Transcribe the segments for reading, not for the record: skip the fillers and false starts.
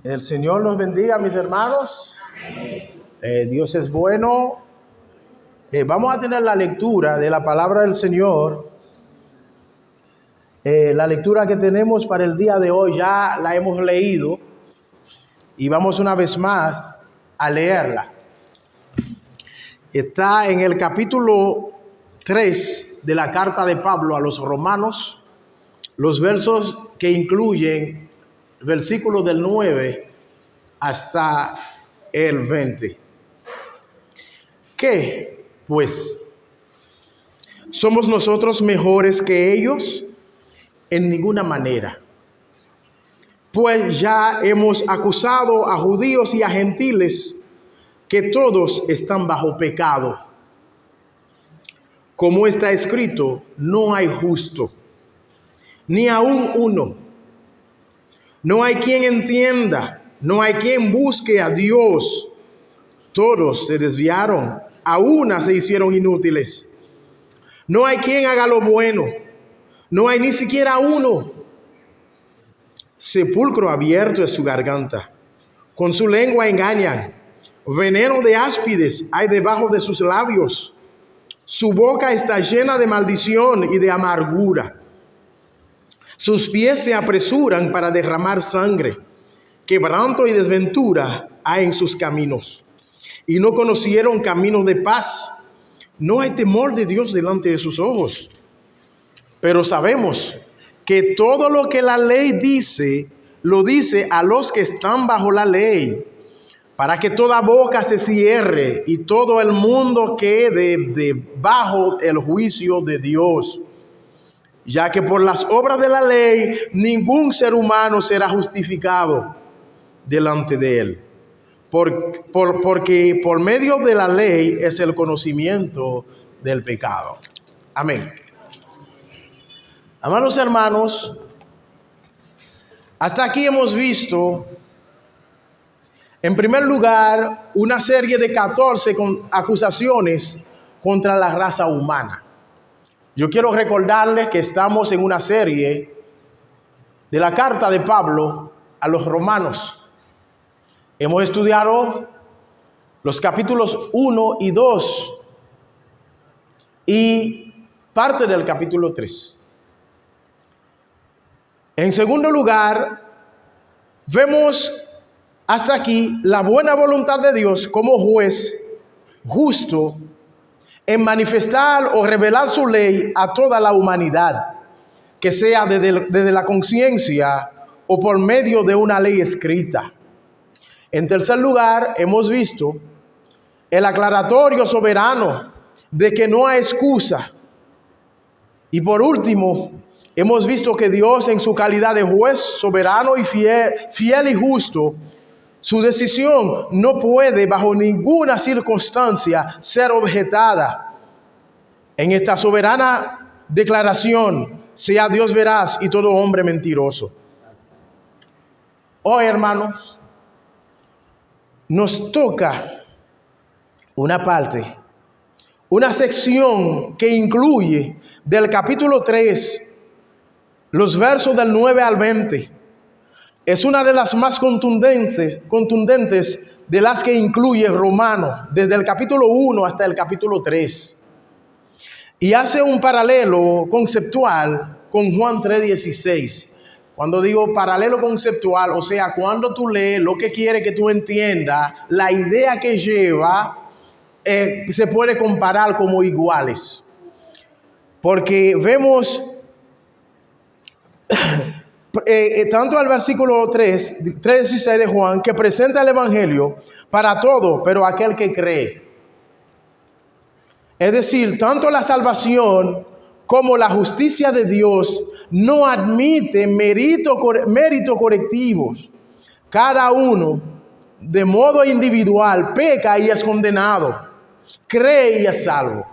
El Señor nos bendiga, mis hermanos. Dios es bueno. Vamos a tener la lectura de la palabra del Señor. La lectura que tenemos para el día de hoy ya la hemos leído y vamos una vez más a leerla. Está en el capítulo 3 de la carta de Pablo a los romanos, los versos que incluyen versículos del 9 hasta el 20. ¿Qué, pues? ¿Somos nosotros mejores que ellos? En ninguna manera. Pues ya hemos acusado a judíos y a gentiles que todos están bajo pecado. Como está escrito, no hay justo, ni aun uno. No hay quien entienda, no hay quien busque a Dios. Todos se desviaron, a una se hicieron inútiles. No hay quien haga lo bueno, no hay ni siquiera uno. Sepulcro abierto es su garganta, con su lengua engañan. Veneno de áspides hay debajo de sus labios. Su boca está llena de maldición y de amargura. Sus pies se apresuran para derramar sangre. Quebranto y desventura hay en sus caminos. Y no conocieron caminos de paz. No hay temor de Dios delante de sus ojos. Pero sabemos que todo lo que la ley dice, lo dice a los que están bajo la ley, para que toda boca se cierre y todo el mundo quede debajo del juicio de Dios. Ya que por las obras de la ley ningún ser humano será justificado delante de él. Porque por medio de la ley es el conocimiento del pecado. Amén. Amados hermanos, hasta aquí hemos visto, en primer lugar, una serie de 14 acusaciones contra la raza humana. Yo quiero recordarles que estamos en una serie de la carta de Pablo a los romanos. Hemos estudiado los capítulos 1 y 2 y parte del capítulo 3. En segundo lugar, vemos hasta aquí la buena voluntad de Dios como juez justo en manifestar o revelar su ley a toda la humanidad, que sea desde la conciencia o por medio de una ley escrita. En tercer lugar, hemos visto el aclaratorio soberano de que no hay excusa. Y por último, hemos visto que Dios, en su calidad de juez soberano y fiel y justo, su decisión no puede bajo ninguna circunstancia ser objetada. En esta soberana declaración, sea Dios veraz y todo hombre mentiroso. Hoy, hermanos, nos toca una parte, una sección que incluye del capítulo 3, los versos del 9 al 20. Es una de las más contundentes de las que incluye Romanos, desde el capítulo 1 hasta el capítulo 3. Y hace un paralelo conceptual con Juan 3:16. Cuando digo paralelo conceptual, o sea, cuando tú lees lo que quiere que tú entiendas, la idea que lleva, se puede comparar como iguales. Porque vemos tanto al versículo 3:16 de Juan, que presenta el evangelio para todo, pero aquel que cree. Es decir, tanto la salvación como la justicia de Dios no admite méritos correctivos. Cada uno, de modo individual, peca y es condenado. Cree y es salvo.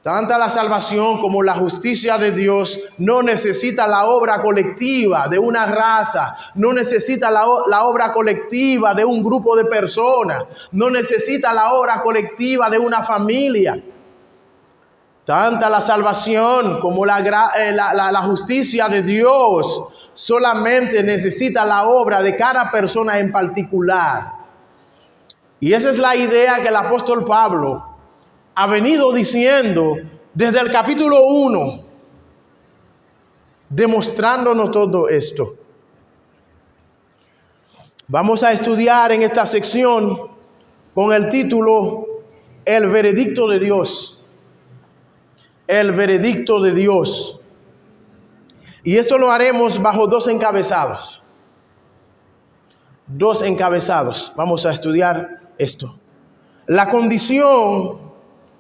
Tanto la salvación como la justicia de Dios no necesita la obra colectiva de una raza, no necesita la obra colectiva de un grupo de personas, no necesita la obra colectiva de una familia. Tanta la salvación como la justicia de Dios solamente necesita la obra de cada persona en particular. Y esa es la idea que el apóstol Pablo ha venido diciendo desde el capítulo 1, demostrándonos todo esto. Vamos a estudiar en esta sección con el título El veredicto de Dios. El veredicto de Dios. Y esto lo haremos bajo dos encabezados. Dos encabezados. Vamos a estudiar esto. La condición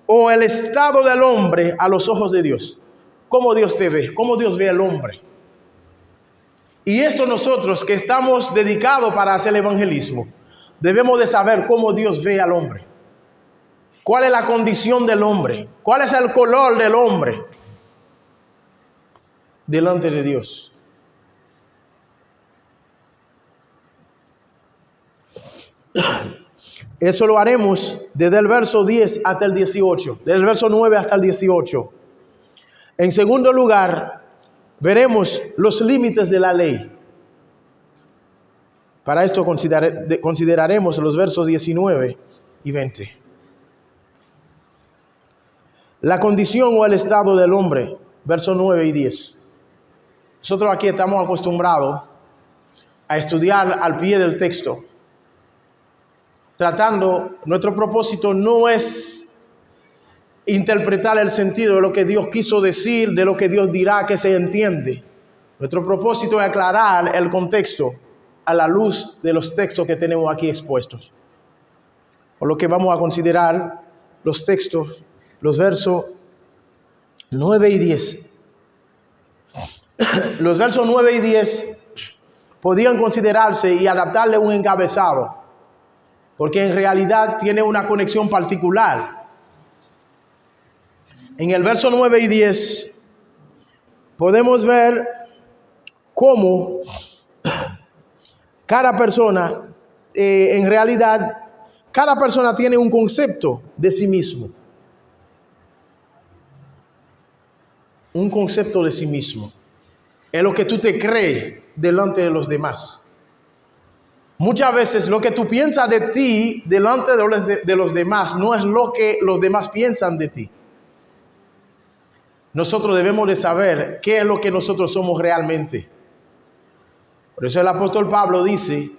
o el estado del hombre a los ojos de Dios. ¿Cómo Dios te ve? ¿Cómo Dios ve al hombre? Y esto nosotros que estamos dedicados para hacer el evangelismo, debemos de saber cómo Dios ve al hombre. ¿Cuál es la condición del hombre? ¿Cuál es el color del hombre delante de Dios? Eso lo haremos desde el verso 10 hasta el 18, desde el verso 9 hasta el 18. En segundo lugar, veremos los límites de la ley. Para esto consideraremos los versos 19 y 20. La condición o el estado del hombre, versos 9 y 10. Nosotros aquí estamos acostumbrados a estudiar al pie del texto. Nuestro propósito no es interpretar el sentido de lo que Dios quiso decir, de lo que Dios dirá que se entiende. Nuestro propósito es aclarar el contexto a la luz de los textos que tenemos aquí expuestos. Por lo que vamos a considerar los textos, los versos 9 y 10. Los versos 9 y 10 podían considerarse y adaptarle un encabezado, porque en realidad tiene una conexión particular. En el verso 9 y 10 podemos ver cómo cada persona, en realidad, cada persona tiene un concepto de sí mismo. Un concepto de sí mismo. Es lo que tú te crees delante de los demás. Muchas veces lo que tú piensas de ti delante de los demás no es lo que los demás piensan de ti. Nosotros debemos de saber qué es lo que nosotros somos realmente. Por eso el apóstol Pablo dice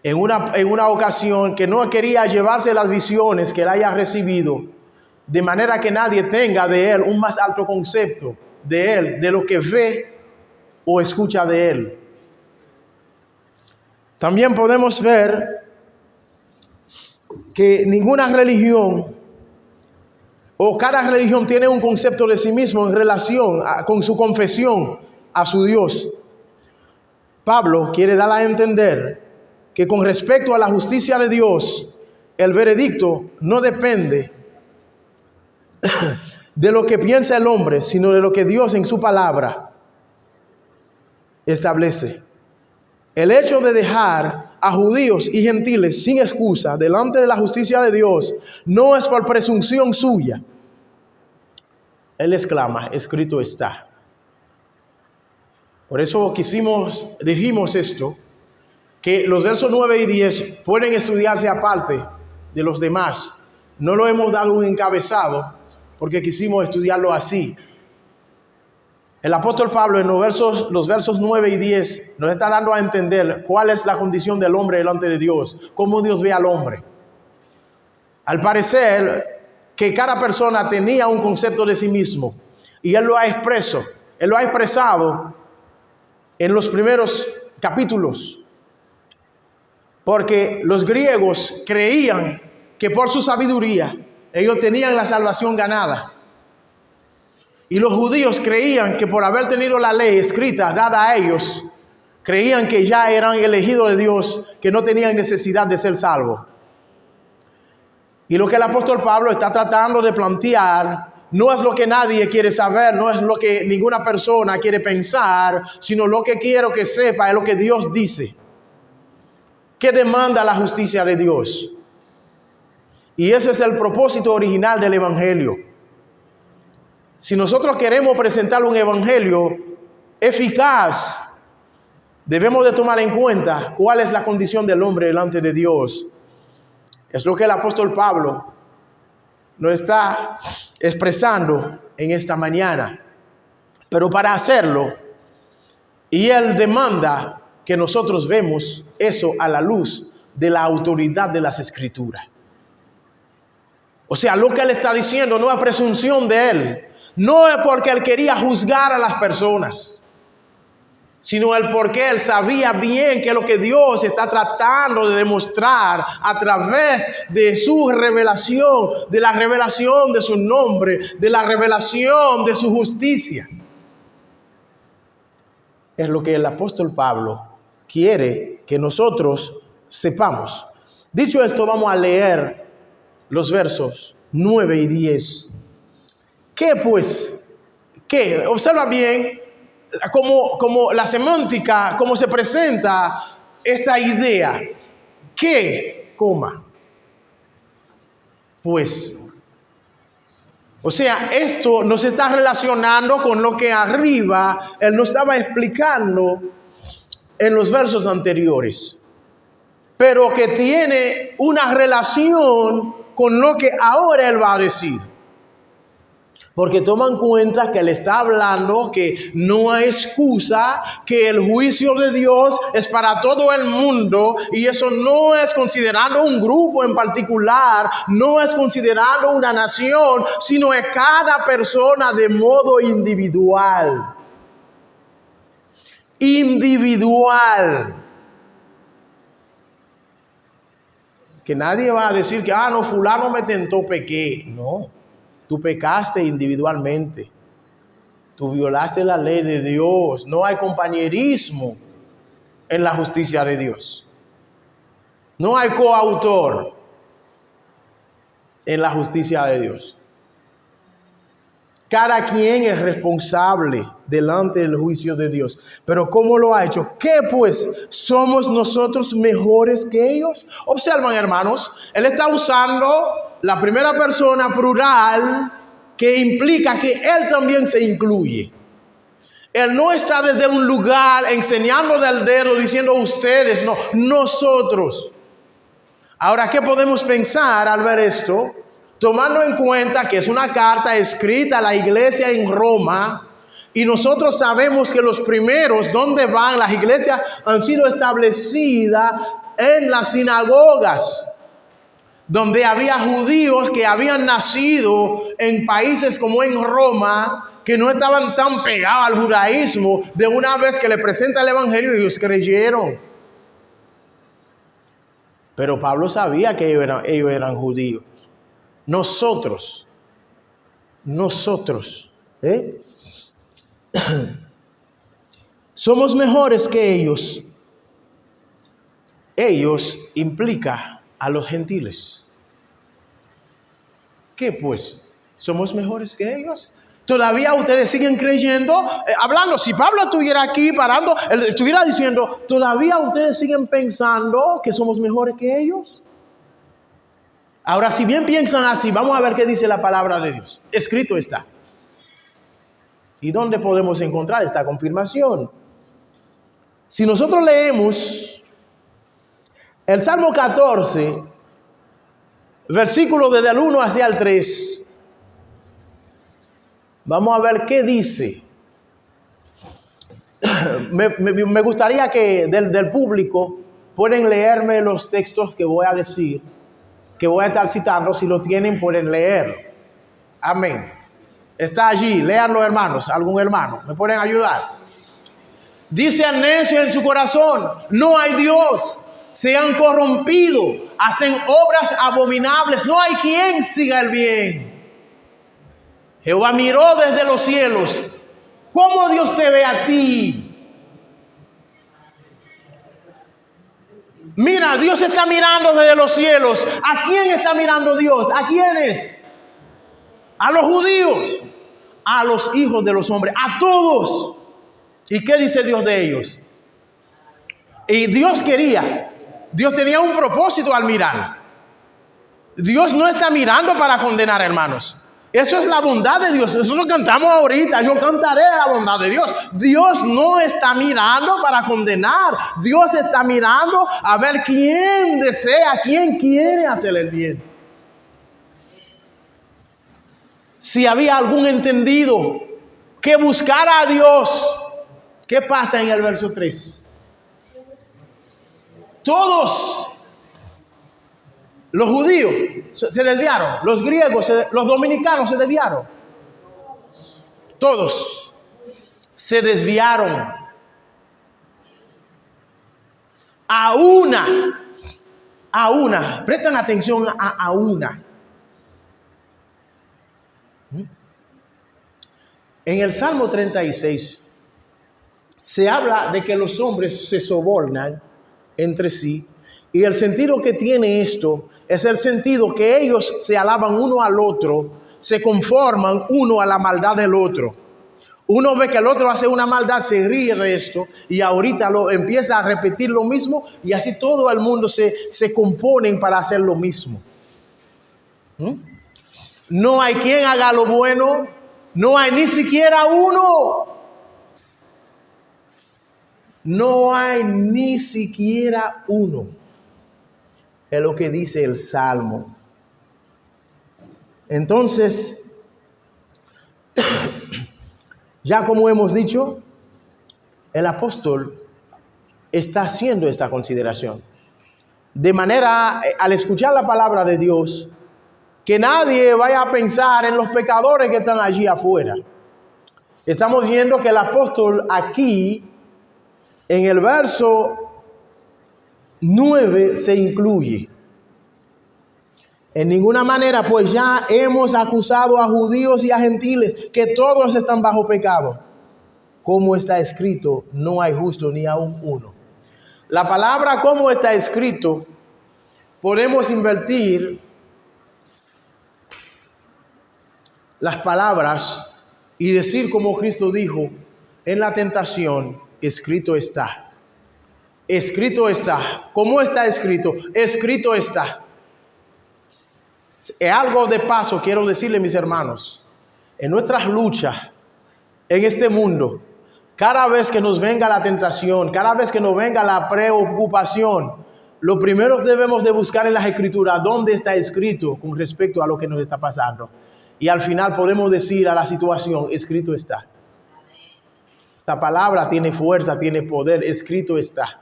en una ocasión que no quería llevarse las visiones que él haya recibido, de manera que nadie tenga de él un más alto concepto de él, de lo que ve o escucha de él. También podemos ver que ninguna religión o cada religión tiene un concepto de sí mismo en relación con su confesión a su Dios. Pablo quiere dar a entender que con respecto a la justicia de Dios, el veredicto no depende de lo que piensa el hombre, sino de lo que Dios en su palabra establece. El hecho de dejar a judíos y gentiles sin excusa delante de la justicia de Dios no es por presunción suya. Él exclama, escrito está. Por eso dijimos esto, que los versos 9 y 10 pueden estudiarse aparte de los demás. No lo hemos dado un encabezado porque quisimos estudiarlo así. El apóstol Pablo en los versos 9 y 10 nos está dando a entender cuál es la condición del hombre delante de Dios, cómo Dios ve al hombre. Al parecer que cada persona tenía un concepto de sí mismo y él lo ha expresado en los primeros capítulos, porque los griegos creían que por su sabiduría ellos tenían la salvación ganada. Y los judíos creían que por haber tenido la ley escrita dada a ellos, creían que ya eran elegidos de Dios, que no tenían necesidad de ser salvos. Y lo que el apóstol Pablo está tratando de plantear no es lo que nadie quiere saber, no es lo que ninguna persona quiere pensar, sino lo que quiero que sepa es lo que Dios dice. ¿Qué demanda la justicia de Dios? Y ese es el propósito original del Evangelio. si nosotros queremos presentar un evangelio eficaz, debemos de tomar en cuenta cuál es la condición del hombre delante de Dios. Es lo que el apóstol Pablo nos está expresando en esta mañana. Pero para hacerlo, y él demanda que nosotros vemos eso a la luz de la autoridad de las Escrituras. O sea, lo que él está diciendo no es presunción de él, no es porque él quería juzgar a las personas, sino el porque él sabía bien que lo que Dios está tratando de demostrar a través de su revelación, de la revelación de su nombre, de la revelación de su justicia. Es lo que el apóstol Pablo quiere que nosotros sepamos. Dicho esto, vamos a leer los versos 9 y 10. ¿Qué pues? ¿Qué? Observa bien como la semántica, cómo se presenta esta idea. ¿Qué? Coma. Pues. O sea, esto nos está relacionando con lo que arriba él nos estaba explicando en los versos anteriores, pero que tiene una relación con lo que ahora él va a decir. Porque toma en cuenta que él está hablando que no hay excusa, que el juicio de Dios es para todo el mundo, y eso no es considerando un grupo en particular, no es considerando una nación, sino es cada persona de modo individual. Individual. Que nadie va a decir que, no, fulano me tentó, pequé. No. Tú pecaste individualmente. Tú violaste la ley de Dios. No hay compañerismo en la justicia de Dios. No hay coautor en la justicia de Dios. Cada quien es responsable delante del juicio de Dios. Pero ¿cómo lo ha hecho? ¿Qué pues? ¿Somos nosotros mejores que ellos? Observan, hermanos, él está usando la primera persona plural, que implica que él también se incluye. Él no está desde un lugar enseñando del dedo diciendo ustedes, no, nosotros. Ahora, ¿qué podemos pensar al ver esto? Tomando en cuenta que es una carta escrita a la iglesia en Roma, y nosotros sabemos que los primeros, ¿dónde van? Las iglesias han sido establecidas en las sinagogas, donde había judíos que habían nacido en países como en Roma, que no estaban tan pegados al judaísmo. De una vez que le presenta el evangelio, ellos creyeron. Pero Pablo sabía que ellos eran judíos. Nosotros, somos mejores que ellos. Ellos implica a los gentiles. ¿Qué pues? ¿Somos mejores que ellos? Todavía ustedes siguen creyendo, hablando, si Pablo estuviera aquí parando, él estuviera diciendo, todavía ustedes siguen pensando que somos mejores que ellos. Ahora, si bien piensan así, vamos a ver qué dice la palabra de Dios. Escrito está. ¿Y dónde podemos encontrar esta confirmación? Si nosotros leemos el Salmo 14, versículo desde el 1 hacia el 3, vamos a ver qué dice. Me gustaría que del público pueden leerme los textos que voy a decir, que voy a estar citando. Si lo tienen, pueden leer. Amén. Está allí, léanlo, hermanos. ¿Algún hermano me pueden ayudar? Dice el necio en su corazón, no hay Dios. Se han corrompido, hacen obras abominables. No hay quien siga el bien. Jehová miró desde los cielos. ¿Cómo Dios te ve a ti? Mira, Dios está mirando desde los cielos. ¿A quién está mirando Dios? ¿A quiénes? A los judíos, a los hijos de los hombres, a todos. ¿Y qué dice Dios de ellos? Y Dios tenía un propósito al mirar. Dios no está mirando para condenar, hermanos. Eso es la bondad de Dios. Nosotros cantamos ahorita, yo cantaré la bondad de Dios. Dios no está mirando para condenar. Dios está mirando a ver quién desea, quién quiere hacer el bien. Si había algún entendido que buscara a Dios, ¿qué pasa en el verso 3? Todos los judíos se desviaron, los griegos, los dominicanos se desviaron. Todos se desviaron. A una, prestan atención a una. En el Salmo 36 se habla de que los hombres se sobornan entre sí, y el sentido que tiene esto es el sentido que ellos se alaban uno al otro, se conforman uno a la maldad del otro. Uno ve que el otro hace una maldad, se ríe de esto, y ahorita empieza a repetir lo mismo, y así todo el mundo se componen para hacer lo mismo. No hay quien haga lo bueno, no hay ni siquiera uno. No hay ni siquiera uno. Es lo que dice el Salmo. Entonces, ya como hemos dicho, el apóstol está haciendo esta consideración. De manera, al escuchar la palabra de Dios, que nadie vaya a pensar en los pecadores que están allí afuera. Estamos viendo que el apóstol aquí, en el verso 9, se incluye. En ninguna manera, pues ya hemos acusado a judíos y a gentiles, que todos están bajo pecado. Como está escrito, no hay justo ni aun uno. La palabra como está escrito, podemos invertir las palabras y decir como Cristo dijo en la tentación: escrito está. Escrito está. ¿Cómo está escrito? Escrito está. Algo de paso quiero decirle, mis hermanos, en nuestras luchas en este mundo, cada vez que nos venga la tentación, cada vez que nos venga la preocupación, lo primero que debemos de buscar en las escrituras, ¿dónde está escrito con respecto a lo que nos está pasando? Y al final podemos decir a la situación: escrito está. Esta palabra tiene fuerza, tiene poder, escrito está.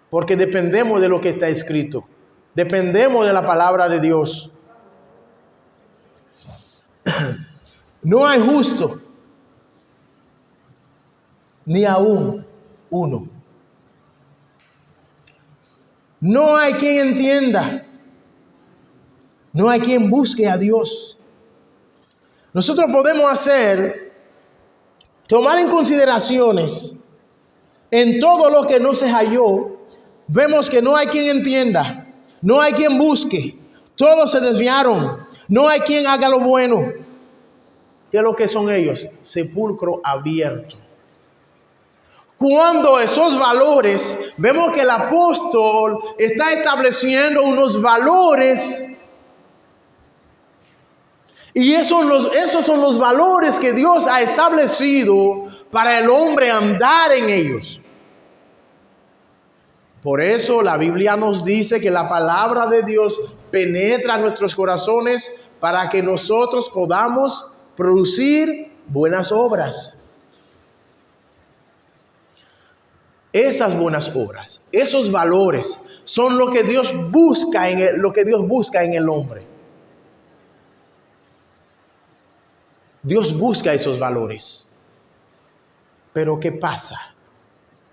Porque dependemos de lo que está escrito. Dependemos de la palabra de Dios. No hay justo, ni aún uno. No hay quien entienda. No hay quien busque a Dios. Nosotros podemos tomar en consideraciones en todo lo que no se halló. Vemos que no hay quien entienda, no hay quien busque, todos se desviaron, no hay quien haga lo bueno. ¿Qué es lo que son ellos? Sepulcro abierto. Cuando esos valores, vemos que el apóstol está estableciendo unos valores, y esos son los valores que Dios ha establecido para el hombre andar en ellos. Por eso la Biblia nos dice que la palabra de Dios penetra nuestros corazones para que nosotros podamos producir buenas obras. Esas buenas obras, esos valores son lo que Dios busca en el hombre. Dios busca esos valores. Pero ¿qué pasa?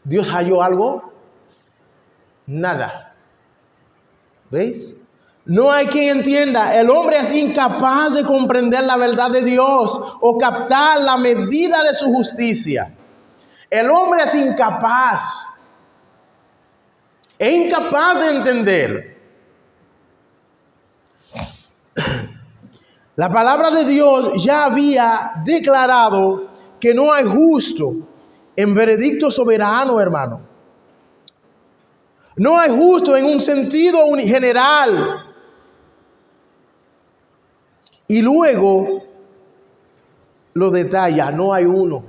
¿Dios halló algo? Nada. ¿Veis? No hay quien entienda. El hombre es incapaz de comprender la verdad de Dios o captar la medida de su justicia. El hombre es incapaz. Es incapaz de entender. La palabra de Dios ya había declarado que no hay justo en veredicto soberano, hermano. No hay justo en un sentido general. Y luego lo detalla, no hay uno.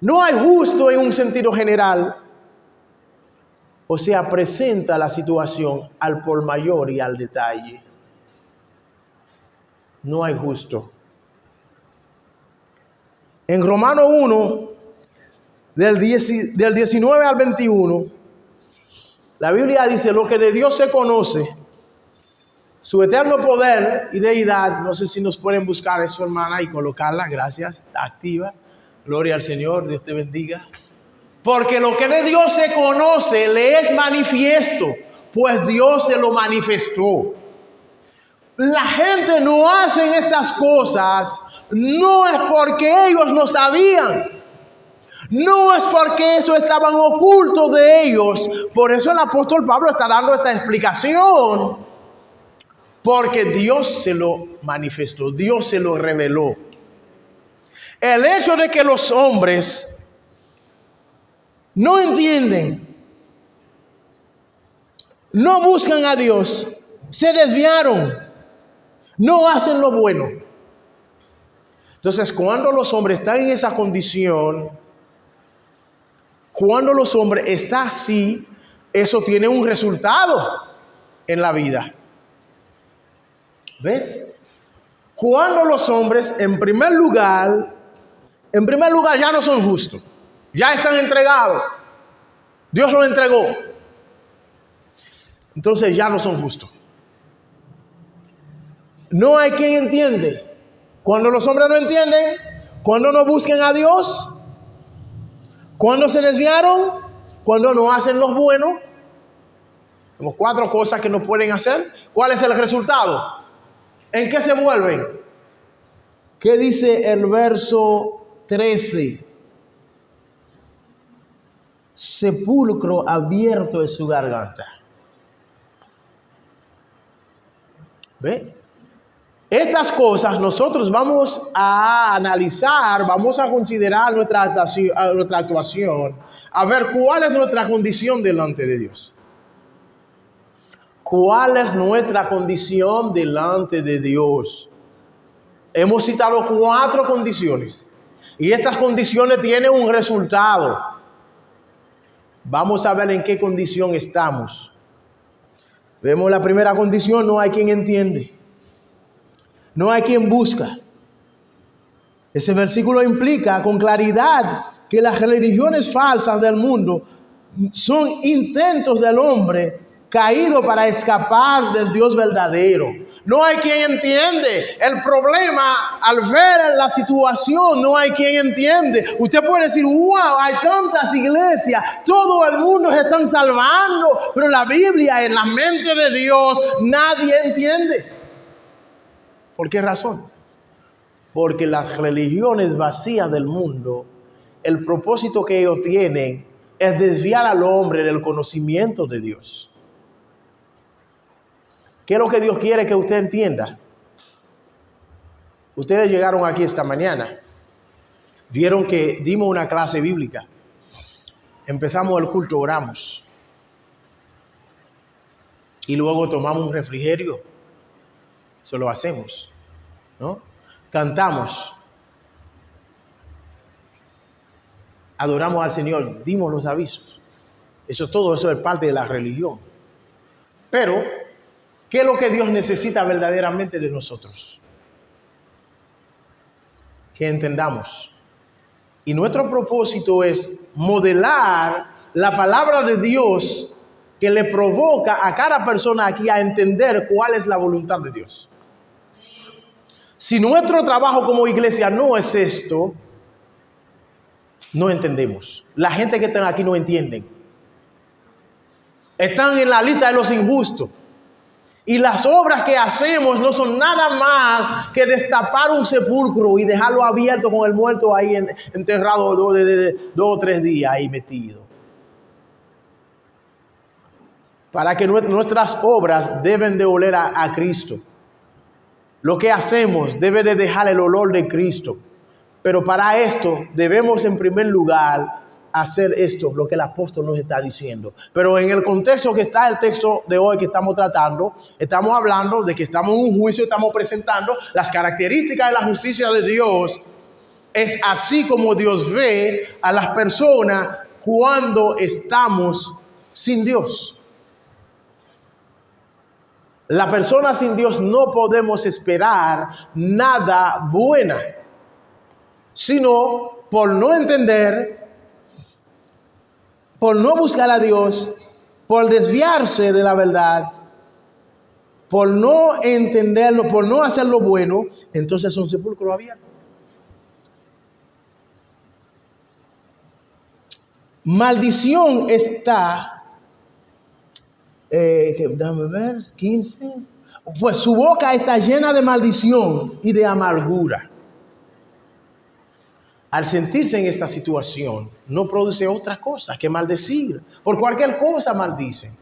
No hay justo en un sentido general. O sea, presenta la situación al por mayor y al detalle. No hay justo. En Romanos 1, del 19 al 21, la Biblia dice: lo que de Dios se conoce, su eterno poder y deidad. No sé si nos pueden buscar eso, hermana, y colocarla. Gracias, está activa. Gloria al Señor, Dios te bendiga. Porque lo que de Dios se conoce le es manifiesto, pues Dios se lo manifestó. La gente no hace estas cosas, no es porque ellos no sabían, no es porque eso estaban oculto de ellos. Por eso el apóstol Pablo está dando esta explicación, porque Dios se lo manifestó, Dios se lo reveló. El hecho de que los hombres no entienden, no buscan a Dios, se desviaron, no hacen lo bueno. Entonces, cuando los hombres están en esa condición, cuando los hombres están así, eso tiene un resultado en la vida. ¿Ves? Cuando los hombres, en primer lugar ya no son justos, ya están entregados, Dios los entregó, entonces ya no son justos. No hay quien entiende. Cuando los hombres no entienden, cuando no busquen a Dios, cuando se desviaron, cuando no hacen lo bueno, como 4 cosas que no pueden hacer. ¿Cuál es el resultado? ¿En qué se vuelven? ¿Qué dice el verso 13? Sepulcro abierto es su garganta. ¿Ve? Estas cosas nosotros vamos a analizar, vamos a considerar nuestra actuación, a ver cuál es nuestra condición delante de Dios. ¿Cuál es nuestra condición delante de Dios? Hemos citado 4 condiciones y estas condiciones tienen un resultado. Vamos a ver en qué condición estamos. Vemos la primera condición: no hay quien entiende, no hay quien busca. Ese versículo implica con claridad que las religiones falsas del mundo son intentos del hombre caído para escapar del Dios verdadero. No hay quien entiende. El problema, al ver la situación, no hay quien entiende. Usted puede decir: wow, hay tantas iglesias, todo el mundo se están salvando, pero la Biblia, en la mente de Dios, nadie entiende. ¿Por qué razón? Porque las religiones vacías del mundo, el propósito que ellos tienen es desviar al hombre del conocimiento de Dios. ¿Qué es lo que Dios quiere que usted entienda? Ustedes llegaron aquí esta mañana, vieron que dimos una clase bíblica, empezamos el culto, oramos y luego tomamos un refrigerio. Eso lo hacemos, ¿no? Cantamos, adoramos al Señor, dimos los avisos. Todo eso es parte de la religión. Pero ¿qué es lo que Dios necesita verdaderamente de nosotros? Que entendamos. Y nuestro propósito es modelar la palabra de Dios que le provoca a cada persona aquí a entender cuál es la voluntad de Dios. Si nuestro trabajo como iglesia no es esto, no entendemos. La gente que está aquí no entienden. Están en la lista de los injustos. Y las obras que hacemos no son nada más que destapar un sepulcro y dejarlo abierto con el muerto ahí enterrado 2 o 3 días ahí metido. Para que nuestras obras deben de oler a Cristo. Lo que hacemos debe de dejar el olor de Cristo. Pero para esto debemos en primer lugar hacer esto, lo que el apóstol nos está diciendo. Pero en el contexto que está el texto de hoy que estamos tratando, estamos hablando de que estamos en un juicio, estamos presentando las características de la justicia de Dios. Es así como Dios ve a las personas cuando estamos sin Dios. La persona sin Dios no podemos esperar nada bueno, sino por no entender, por no buscar a Dios, por desviarse de la verdad, por no entenderlo, por no hacer lo bueno, entonces es un sepulcro abierto. Maldición está, déjame ver, 15. Pues su boca está llena de maldición y de amargura. Al sentirse en esta situación, no produce otra cosa que maldecir. Por cualquier cosa maldice.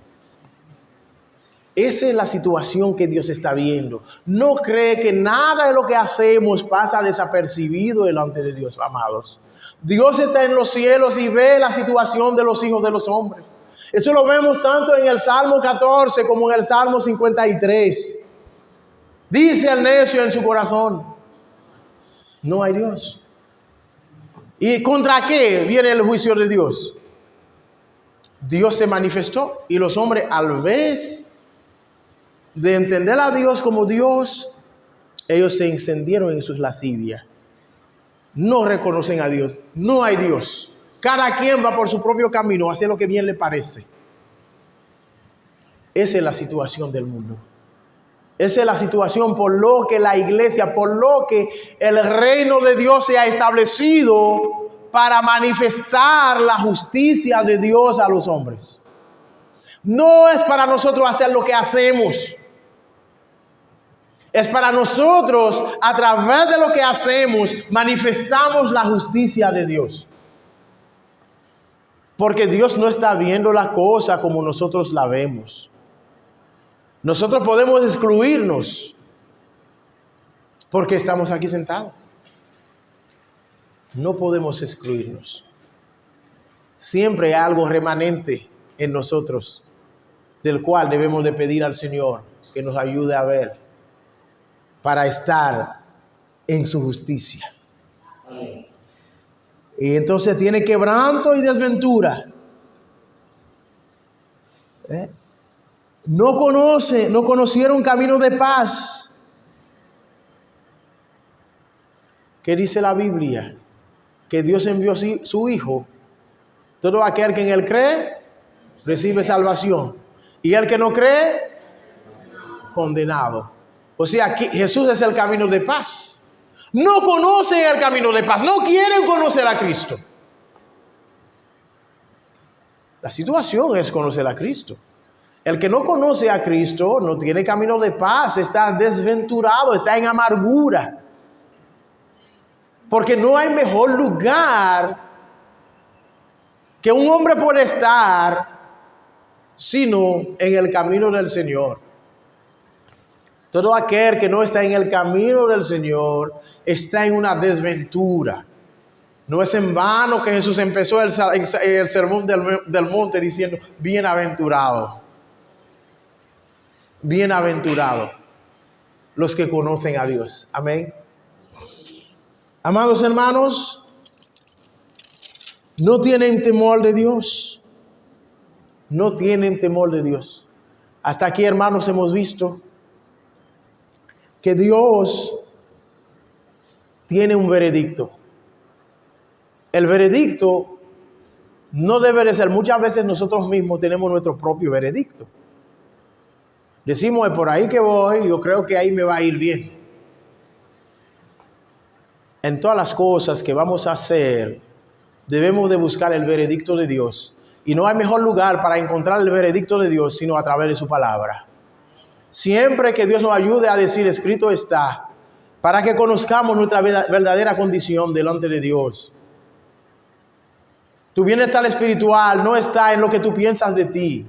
Esa es la situación que Dios está viendo. No cree que nada de lo que hacemos pasa desapercibido delante de Dios, amados. Dios está en los cielos y ve la situación de los hijos de los hombres. Eso lo vemos tanto en el Salmo 14 como en el Salmo 53. Dice el necio en su corazón: no hay Dios. ¿Y contra qué viene el juicio de Dios? Dios se manifestó y los hombres, al vez de entender a Dios como Dios, ellos se encendieron en sus lascivias. No reconocen a Dios. No hay Dios. Cada quien va por su propio camino, hace lo que bien le parece. Esa es la situación del mundo. Esa es la situación por lo que la iglesia, por lo que el reino de Dios se ha establecido para manifestar la justicia de Dios a los hombres. No es para nosotros hacer lo que hacemos. Es para nosotros, a través de lo que hacemos, manifestamos la justicia de Dios. Porque Dios no está viendo la cosa como nosotros la vemos. Nosotros podemos excluirnos porque estamos aquí sentados. No podemos excluirnos. Siempre hay algo remanente en nosotros, del cual debemos de pedir al Señor que nos ayude a ver, para estar en su justicia. Y entonces tiene quebranto y desventura. No conocieron camino de paz. ¿Qué dice la Biblia? Que Dios envió su Hijo. Todo aquel que en Él cree, recibe salvación. Y el que no cree, condenado. O sea, Jesús es el camino de paz. No conocen el camino de paz. No quieren conocer a Cristo. La situación es conocer a Cristo. El que no conoce a Cristo no tiene camino de paz, está desventurado, está en amargura. Porque no hay mejor lugar que un hombre puede estar sino en el camino del Señor. Todo aquel que no está en el camino del Señor está en una desventura. No es en vano que Jesús empezó el sermón del monte diciendo: bienaventurado. Bienaventurados los que conocen a Dios. Amén. Amados hermanos, no tienen temor de Dios. No tienen temor de Dios. Hasta aquí, hermanos, hemos visto que Dios tiene un veredicto. El veredicto no debe de ser. Muchas veces nosotros mismos tenemos nuestro propio veredicto. Decimos: por ahí que voy, yo creo que ahí me va a ir bien. En todas las cosas que vamos a hacer, debemos de buscar el veredicto de Dios. Y no hay mejor lugar para encontrar el veredicto de Dios sino a través de su palabra. Siempre que Dios nos ayude a decir: escrito está, para que conozcamos nuestra verdadera condición delante de Dios. Tu bienestar espiritual no está en lo que tú piensas de ti.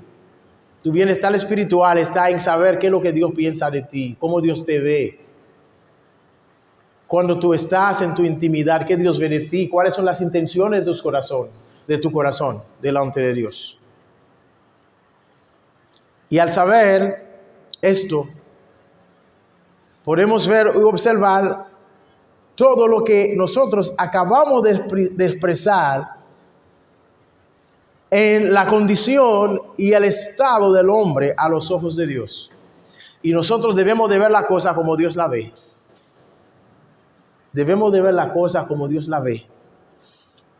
Tu bienestar espiritual está en saber qué es lo que Dios piensa de ti, cómo Dios te ve. Cuando tú estás en tu intimidad, ¿qué Dios ve de ti? ¿Cuáles son las intenciones de tu corazón? de tu corazón delante de Dios. Y al saber esto, podemos ver y observar todo lo que nosotros acabamos de expresar en la condición y el estado del hombre a los ojos de Dios. Y nosotros debemos de ver la cosa como Dios la ve. Debemos de ver la cosa como Dios la ve.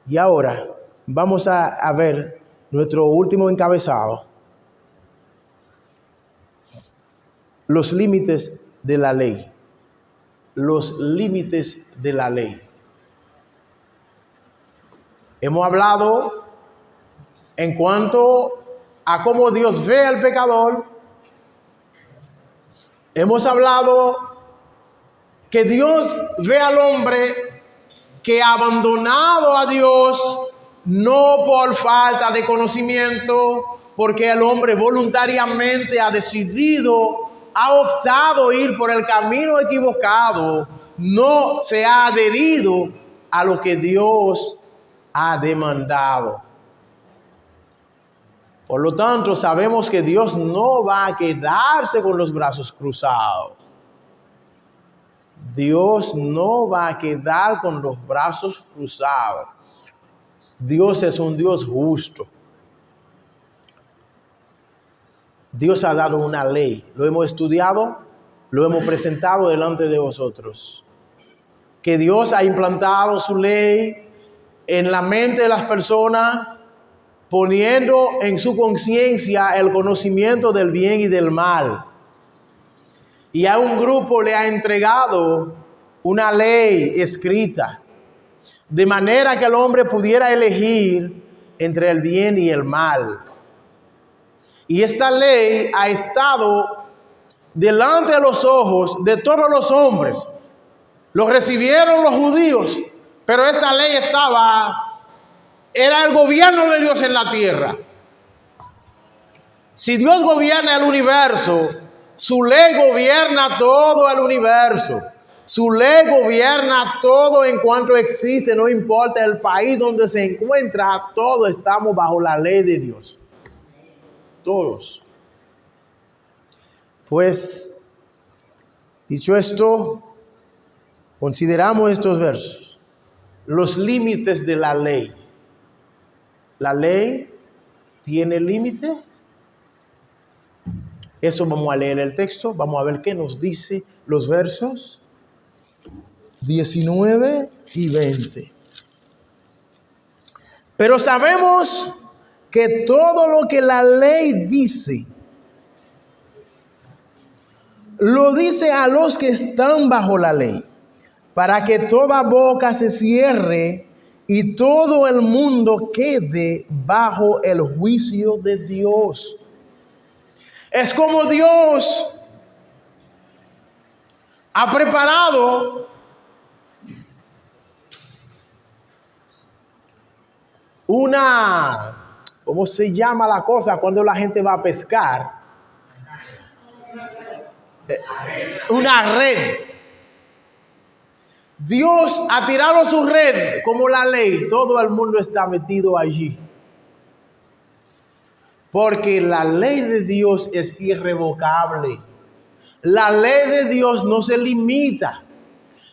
Y ahora vamos a ver nuestro último encabezado. Los límites de la ley. Los límites de la ley. Hemos hablado en cuanto a cómo Dios ve al pecador. Hemos hablado que Dios ve al hombre que ha abandonado a Dios, no por falta de conocimiento, porque el hombre voluntariamente ha decidido, ha optado ir por el camino equivocado, no se ha adherido a lo que Dios ha demandado. Por lo tanto, sabemos que Dios no va a quedarse con los brazos cruzados. Dios no va a quedar con los brazos cruzados. Dios es un Dios justo. Dios ha dado una ley. Lo hemos estudiado, lo hemos presentado delante de vosotros. Que Dios ha implantado su ley en la mente de las personas, poniendo en su conciencia el conocimiento del bien y del mal. Y a un grupo le ha entregado una ley escrita, de manera que el hombre pudiera elegir entre el bien y el mal. Y esta ley ha estado delante de los ojos de todos los hombres. Lo recibieron los judíos, pero esta ley era el gobierno de Dios en la tierra. Si Dios gobierna el universo, su ley gobierna todo el universo. Su ley gobierna todo en cuanto existe, no importa el país donde se encuentra, todos estamos bajo la ley de Dios. Todos. Pues, dicho esto, consideramos estos versos. Los límites de la ley. ¿La ley tiene límite? Eso vamos a leer el texto. Vamos a ver qué nos dice los versos 19 y 20. Pero sabemos que todo lo que la ley dice, lo dice a los que están bajo la ley, para que toda boca se cierre y todo el mundo quede bajo el juicio de Dios. Es como Dios ha preparado ¿cómo se llama la cosa cuando la gente va a pescar? Una red. Dios ha tirado su red como la ley. Todo el mundo está metido allí. Porque la ley de Dios es irrevocable. La ley de Dios no se limita,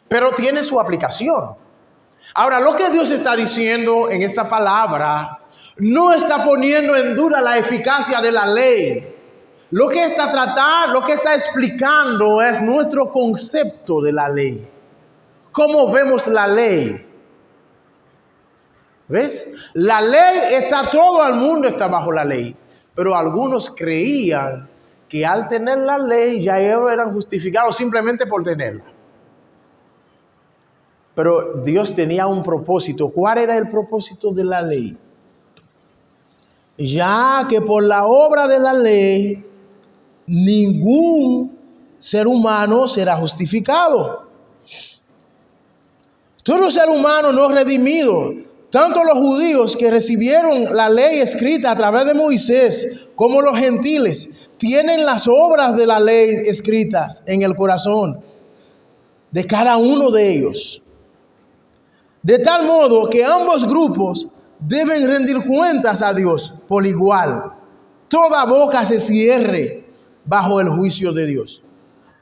pero tiene su aplicación. Ahora, lo que Dios está diciendo en esta palabra no está poniendo en duda la eficacia de la ley. Lo que está explicando es nuestro concepto de la ley. ¿Cómo vemos la ley? ¿Ves? La ley todo el mundo está bajo la ley. Pero algunos creían que al tener la ley ya ellos eran justificados simplemente por tenerla. Pero Dios tenía un propósito. ¿Cuál era el propósito de la ley? Ya que por la obra de la ley ningún ser humano será justificado. Todo ser humano no redimido, tanto los judíos que recibieron la ley escrita a través de Moisés, como los gentiles, tienen las obras de la ley escritas en el corazón de cada uno de ellos. De tal modo que ambos grupos deben rendir cuentas a Dios por igual. Toda boca se cierre bajo el juicio de Dios.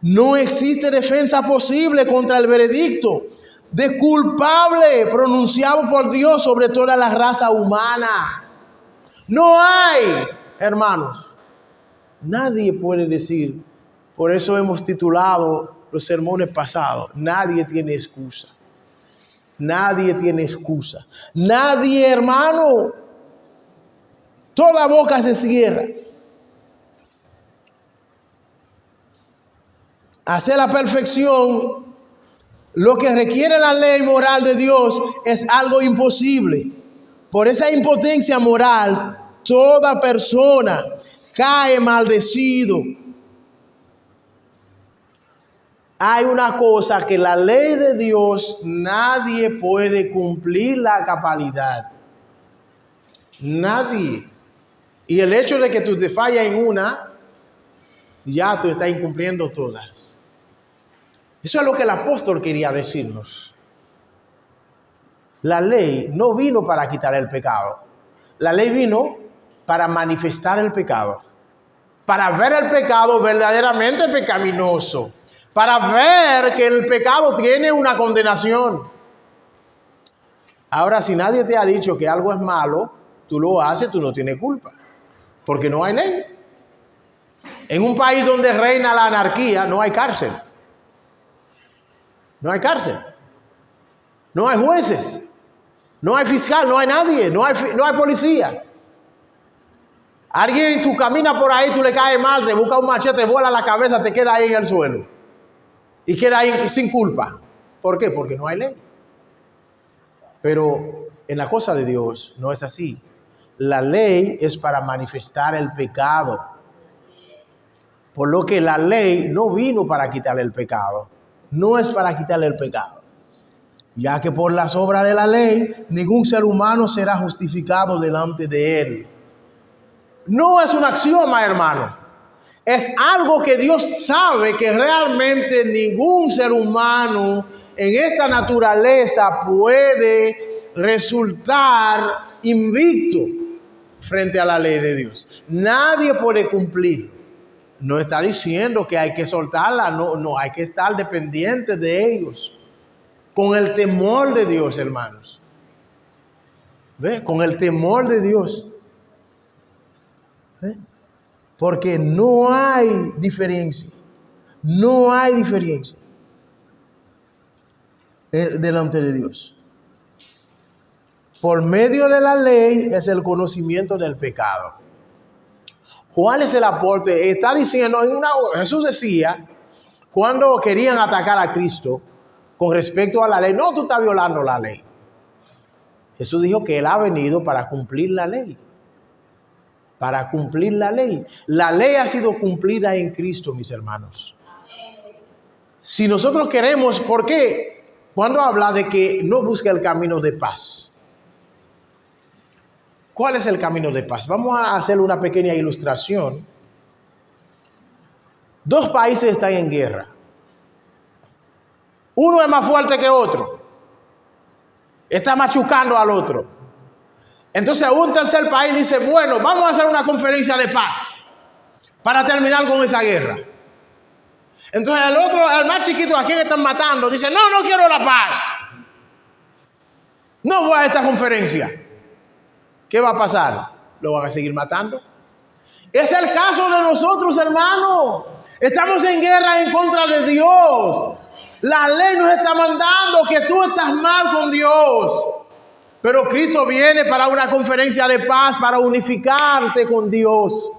No existe defensa posible contra el veredicto de culpable pronunciado por Dios sobre toda la raza humana. No hay, hermanos, nadie puede decir, por eso hemos titulado los sermones pasados, nadie tiene excusa. Nadie tiene excusa. Nadie, hermano. Toda boca se cierra. Hacer la perfección, lo que requiere la ley moral de Dios, es algo imposible. Por esa impotencia moral, toda persona cae maldecido. Hay una cosa que la ley de Dios nadie puede cumplir la cabalidad. Nadie. Y el hecho de que tú te fallas en una, ya tú estás incumpliendo todas. Eso es lo que el apóstol quería decirnos. La ley no vino para quitar el pecado. La ley vino para manifestar el pecado. Para ver el pecado verdaderamente pecaminoso. Para ver que el pecado tiene una condenación. Ahora, si nadie te ha dicho que algo es malo, tú lo haces, tú no tienes culpa. Porque no hay ley. En un país donde reina la anarquía, no hay cárcel. No hay cárcel. No hay jueces. No hay fiscal, no hay nadie. No hay policía. Alguien, tú caminas por ahí, tú le caes mal, te busca un machete, vuela la cabeza, te queda ahí en el suelo. Y queda ahí sin culpa. ¿Por qué? Porque no hay ley. Pero en la cosa de Dios no es así. La ley es para manifestar el pecado. Por lo que la ley no vino para quitarle el pecado. No es para quitarle el pecado. Ya que por las obras de la ley, ningún ser humano será justificado delante de él. No es un axioma, hermano. Es algo que Dios sabe que realmente ningún ser humano en esta naturaleza puede resultar invicto frente a la ley de Dios. Nadie puede cumplir. No está diciendo que hay que soltarla, no hay que estar dependiente de ellos. Con el temor de Dios, hermanos. ¿Ve? Con el temor de Dios. ¿Ve? Porque no hay diferencia. No hay diferencia delante de Dios. Por medio de la ley es el conocimiento del pecado. ¿Cuál es el aporte? Está diciendo, Jesús decía, cuando querían atacar a Cristo con respecto a la ley, no, tú estás violando la ley. Jesús dijo que Él ha venido para cumplir la ley. Para cumplir la ley. La ley ha sido cumplida en Cristo, mis hermanos. Si nosotros queremos, ¿por qué? Cuando habla de que no busca el camino de paz. ¿Cuál es el camino de paz? Vamos a hacer una pequeña ilustración. Dos países están en guerra. Uno es más fuerte que otro. Está machucando al otro. Entonces un tercer país dice, bueno, vamos a hacer una conferencia de paz para terminar con esa guerra. Entonces el otro, el más chiquito, a quien están matando, dice, no quiero la paz. No voy a esta conferencia. ¿Qué va a pasar? ¿Lo van a seguir matando? Es el caso de nosotros, hermanos. Estamos en guerra en contra de Dios. La ley nos está mandando que tú estás mal con Dios. Pero Cristo viene para una conferencia de paz, para unificarte con Dios.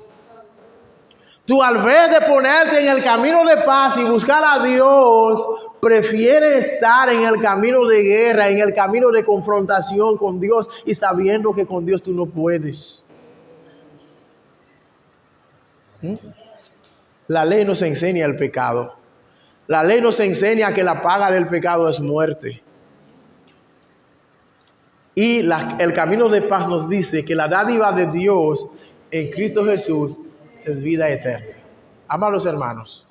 Tú, al vez de ponerte en el camino de paz y buscar a Dios, prefieres estar en el camino de guerra, en el camino de confrontación con Dios y sabiendo que con Dios tú no puedes. La ley nos enseña el pecado. La ley nos enseña que la paga del pecado es muerte. Y el camino de paz nos dice que la dádiva de Dios en Cristo Jesús es vida eterna. Amados hermanos,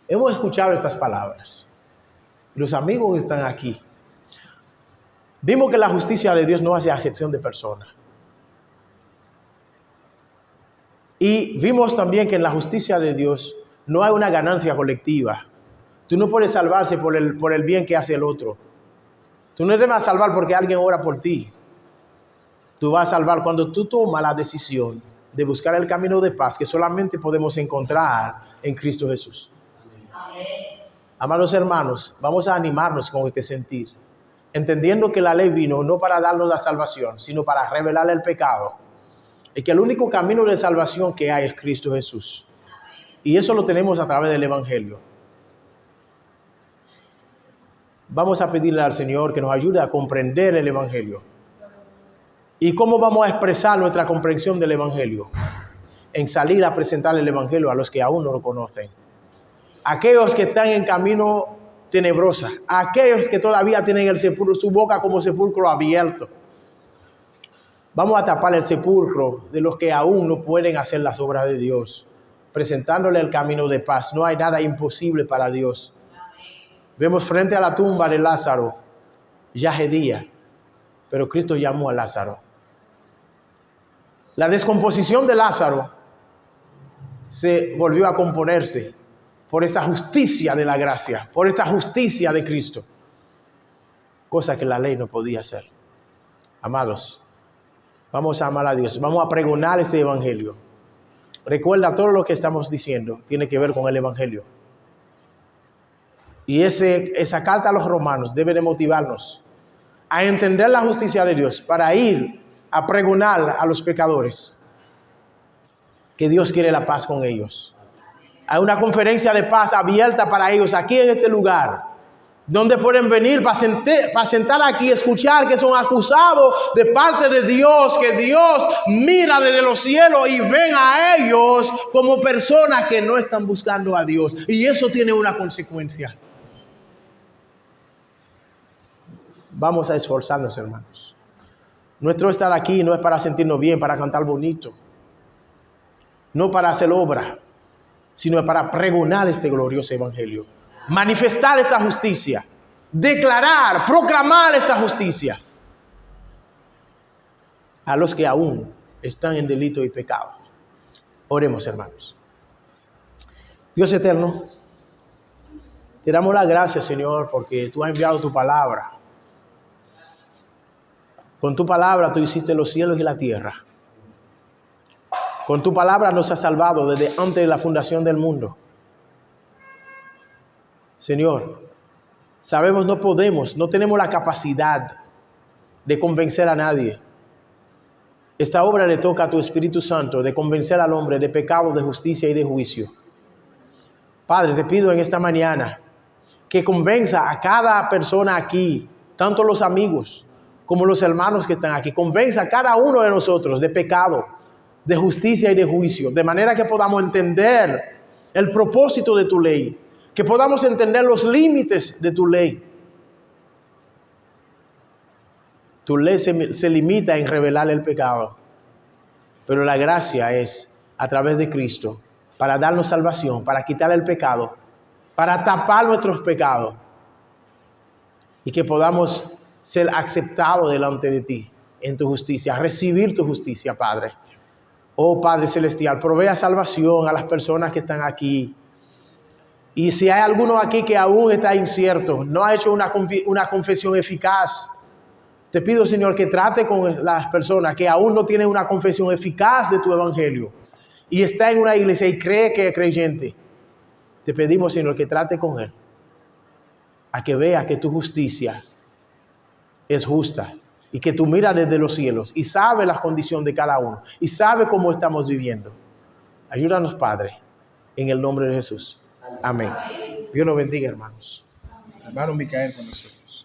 hemos escuchado estas palabras. Los amigos están aquí. Vimos que la justicia de Dios no hace acepción de personas. Y vimos también que en la justicia de Dios no hay una ganancia colectiva. Tú no puedes salvarse por el bien que hace el otro. Tú no te vas a salvar porque alguien ora por ti. Tú vas a salvar cuando tú tomas la decisión de buscar el camino de paz que solamente podemos encontrar en Cristo Jesús. Amén. Amados hermanos, vamos a animarnos con este sentir, entendiendo que la ley vino no para darnos la salvación, sino para revelar el pecado. Y que el único camino de salvación que hay es Cristo Jesús. Y eso lo tenemos a través del Evangelio. Vamos a pedirle al Señor que nos ayude a comprender el Evangelio. ¿Y cómo vamos a expresar nuestra comprensión del Evangelio? En salir a presentar el Evangelio a los que aún no lo conocen. Aquellos que están en camino tenebrosa. Aquellos que todavía tienen su boca como sepulcro abierto. Vamos a tapar el sepulcro de los que aún no pueden hacer las obras de Dios, presentándole el camino de paz. No hay nada imposible para Dios. Vemos frente a la tumba de Lázaro, ya es día, pero Cristo llamó a Lázaro. La descomposición de Lázaro se volvió a componerse por esta justicia de la gracia, por esta justicia de Cristo, cosa que la ley no podía hacer. Amados, vamos a amar a Dios, vamos a pregonar este Evangelio. Recuerda, todo lo que estamos diciendo tiene que ver con el Evangelio. Y esa carta a los romanos debe de motivarnos a entender la justicia de Dios para ir a pregonar a los pecadores que Dios quiere la paz con ellos. Hay una conferencia de paz abierta para ellos aquí en este lugar, donde pueden venir para sentar aquí, escuchar que son acusados de parte de Dios, que Dios mira desde los cielos y ven a ellos como personas que no están buscando a Dios. Y eso tiene una consecuencia. Vamos a esforzarnos, hermanos. Nuestro estar aquí no es para sentirnos bien, para cantar bonito, no para hacer obra, sino para pregonar este glorioso Evangelio. Manifestar esta justicia, declarar, proclamar esta justicia a los que aún están en delito y pecado. Oremos, hermanos. Dios eterno, te damos las gracias, Señor, porque tú has enviado tu palabra. Con tu palabra tú hiciste los cielos y la tierra. Con tu palabra nos has salvado desde antes de la fundación del mundo. Señor, sabemos no tenemos la capacidad de convencer a nadie. Esta obra le toca a tu Espíritu Santo de convencer al hombre de pecado, de justicia y de juicio. Padre, te pido en esta mañana que convenza a cada persona aquí, tanto los amigos como los hermanos que están aquí. Convenza a cada uno de nosotros de pecado, de justicia y de juicio, de manera que podamos entender el propósito de tu ley, que podamos entender los límites de tu ley. Tu ley se limita en revelar el pecado, pero la gracia es a través de Cristo para darnos salvación, para quitar el pecado, para tapar nuestros pecados y que podamos ser aceptados delante de ti en tu justicia, recibir tu justicia, Padre. Oh Padre Celestial, provea salvación a las personas que están aquí. Y si hay alguno aquí que aún está incierto, no ha hecho una confesión eficaz, te pido, Señor, que trate con las personas que aún no tienen una confesión eficaz de tu evangelio y está en una iglesia y cree que es creyente. Te pedimos, Señor, que trate con él, a que vea que tu justicia es justa y que tú miras desde los cielos y sabes la condición de cada uno y sabes cómo estamos viviendo. Ayúdanos, Padre, en el nombre de Jesús. Amén. Dios los bendiga, hermanos. Hermano Micael con nosotros.